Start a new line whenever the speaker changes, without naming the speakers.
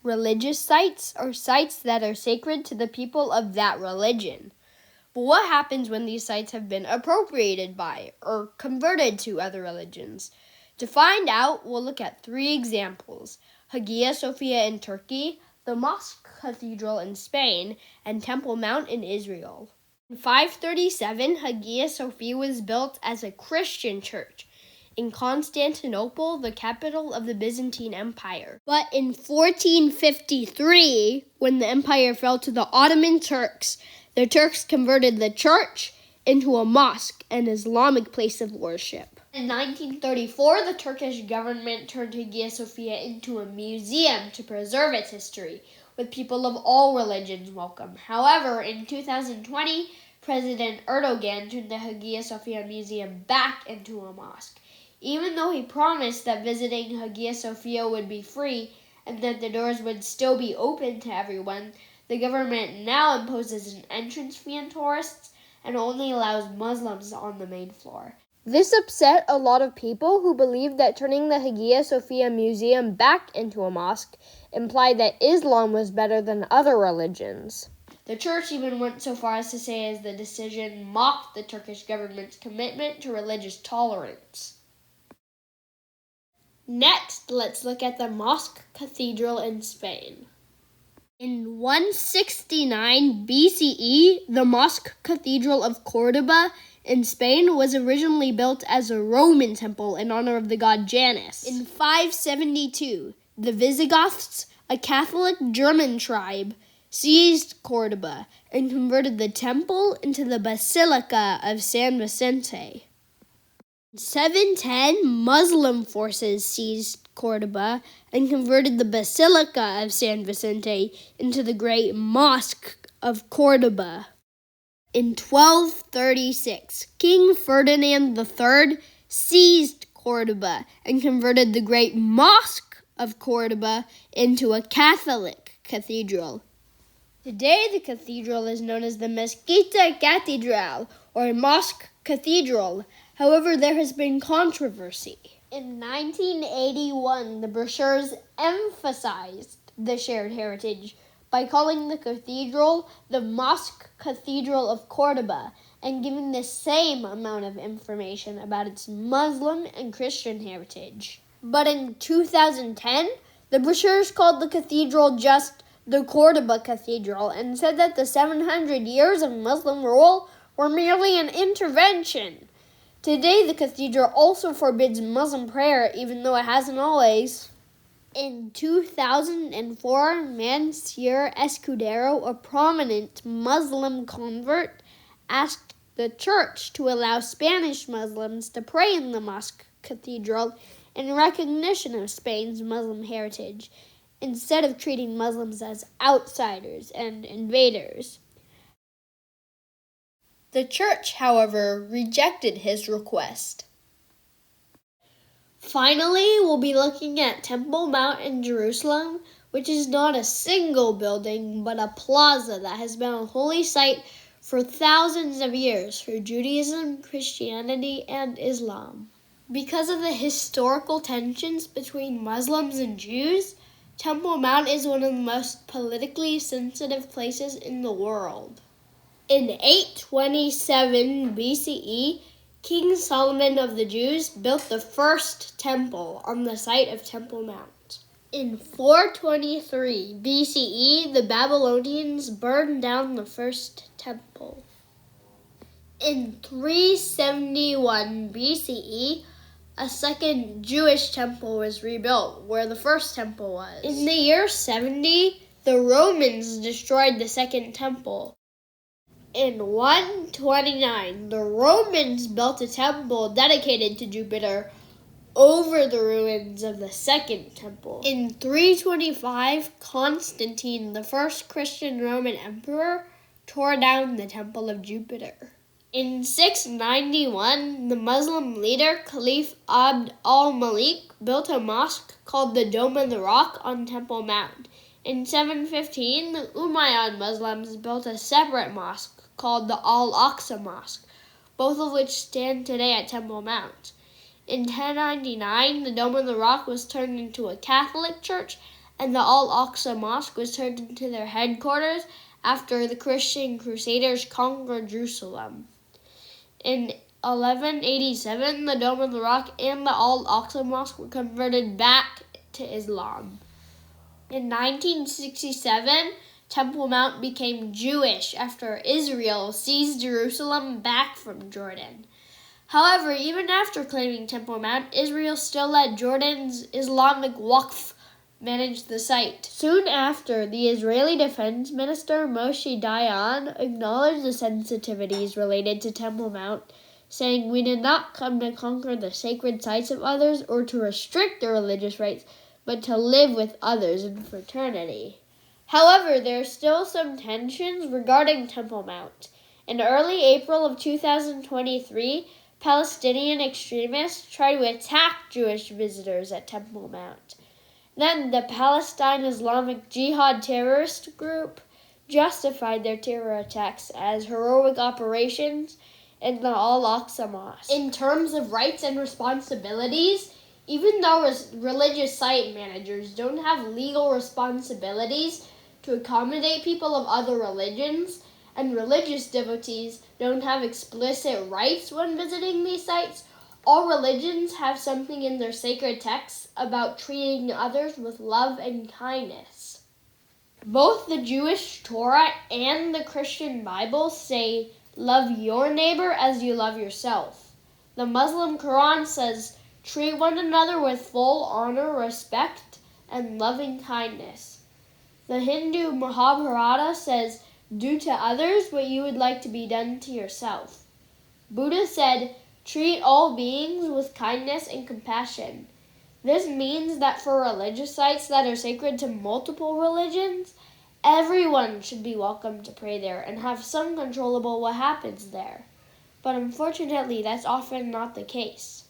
Religious sites are sites that are sacred to the people of that religion. But what happens when these sites have been appropriated by or converted to other religions? To find out, we'll look at 3 examples: Hagia Sophia in Turkey, the Mosque Cathedral in Spain, and Temple Mount in Israel. In 537, Hagia Sophia was built as a Christian church in Constantinople, the capital of the Byzantine Empire. But in 1453, when the empire fell to the Ottoman Turks, the Turks converted the church into a mosque, an Islamic place of worship. In 1934, the Turkish government turned Hagia Sophia into a museum to preserve its history, with people of all religions welcome. However, in 2020, President Erdogan turned the Hagia Sophia Museum back into a mosque. Even though he promised that visiting Hagia Sophia would be free and that the doors would still be open to everyone, the government now imposes an entrance fee on tourists and only allows Muslims on the main floor. This upset a lot of people who believed that turning the Hagia Sophia Museum back into a mosque implied that Islam was better than other religions. The church even went so far as to say as the decision mocked the Turkish government's commitment to religious tolerance. Next, let's look at the Mosque Cathedral in Spain. In 169 BCE, the Mosque Cathedral of Córdoba in Spain was originally built as a Roman temple in honor of the god Janus. In 572, the Visigoths, a Catholic German tribe, seized Córdoba and converted the temple into the Basilica of San Vicente. In 710, Muslim forces seized Córdoba and converted the Basilica of San Vicente into the Great Mosque of Córdoba. In 1236, King Ferdinand III seized Córdoba and converted the Great Mosque of Córdoba into a Catholic cathedral. Today, the cathedral is known as the Mezquita Catedral, or Mosque Cathedral. However, there has been controversy. In 1981, the brochures emphasized the shared heritage by calling the cathedral the Mosque Cathedral of Córdoba and giving the same amount of information about its Muslim and Christian heritage. But in 2010, the brochures called the cathedral just the Córdoba Cathedral and said that the 700 years of Muslim rule were merely an intervention. Today, the cathedral also forbids Muslim prayer, even though it hasn't always. In 2004, Mansier Escudero, a prominent Muslim convert, asked the church to allow Spanish Muslims to pray in the Mosque Cathedral in recognition of Spain's Muslim heritage, instead of treating Muslims as outsiders and invaders. The church, however, rejected his request. Finally, we'll be looking at Temple Mount in Jerusalem, which is not a single building, but a plaza that has been a holy site for thousands of years for Judaism, Christianity, and Islam. Because of the historical tensions between Muslims and Jews, Temple Mount is one of the most politically sensitive places in the world. In 827 BCE, King Solomon of the Jews built the first temple on the site of Temple Mount. In 423 BCE, the Babylonians burned down the first temple. In 371 BCE, a second Jewish temple was rebuilt where the first temple was. In the year 70, the Romans destroyed the second temple. In 129, the Romans built a temple dedicated to Jupiter over the ruins of the second temple. In 325, Constantine, the first Christian Roman emperor, tore down the Temple of Jupiter. In 691, the Muslim leader Caliph Abd al-Malik built a mosque called the Dome of the Rock on Temple Mount. In 715, the Umayyad Muslims built a separate mosque called the Al-Aqsa Mosque, both of which stand today at Temple Mount. In 1099, the Dome of the Rock was turned into a Catholic church, and the Al-Aqsa Mosque was turned into their headquarters after the Christian Crusaders conquered Jerusalem. In 1187, the Dome of the Rock and the Al-Aqsa Mosque were converted back to Islam. In 1967, Temple Mount became Jewish after Israel seized Jerusalem back from Jordan. However, even after claiming Temple Mount, Israel still let Jordan's Islamic Waqf manage the site. Soon after, the Israeli Defense Minister Moshe Dayan acknowledged the sensitivities related to Temple Mount, saying, "We did not come to conquer the sacred sites of others or to restrict their religious rights, but to live with others in fraternity." However, there are still some tensions regarding Temple Mount. In early April of 2023, Palestinian extremists tried to attack Jewish visitors at Temple Mount. Then the Palestine Islamic Jihad terrorist group justified their terror attacks as heroic operations in the Al-Aqsa Mosque. In terms of rights and responsibilities, even though religious site managers don't have legal responsibilities to accommodate people of other religions, and religious devotees don't have explicit rights when visiting these sites, all religions have something in their sacred texts about treating others with love and kindness. Both the Jewish Torah and the Christian Bible say, "Love your neighbor as you love yourself." The Muslim Quran says, "Treat one another with full honor, respect, and loving kindness." The Hindu Mahabharata says, "Do to others what you would like to be done to yourself." Buddha said, "Treat all beings with kindness and compassion." This means that for religious sites that are sacred to multiple religions, everyone should be welcome to pray there and have some control about what happens there. But unfortunately, that's often not the case.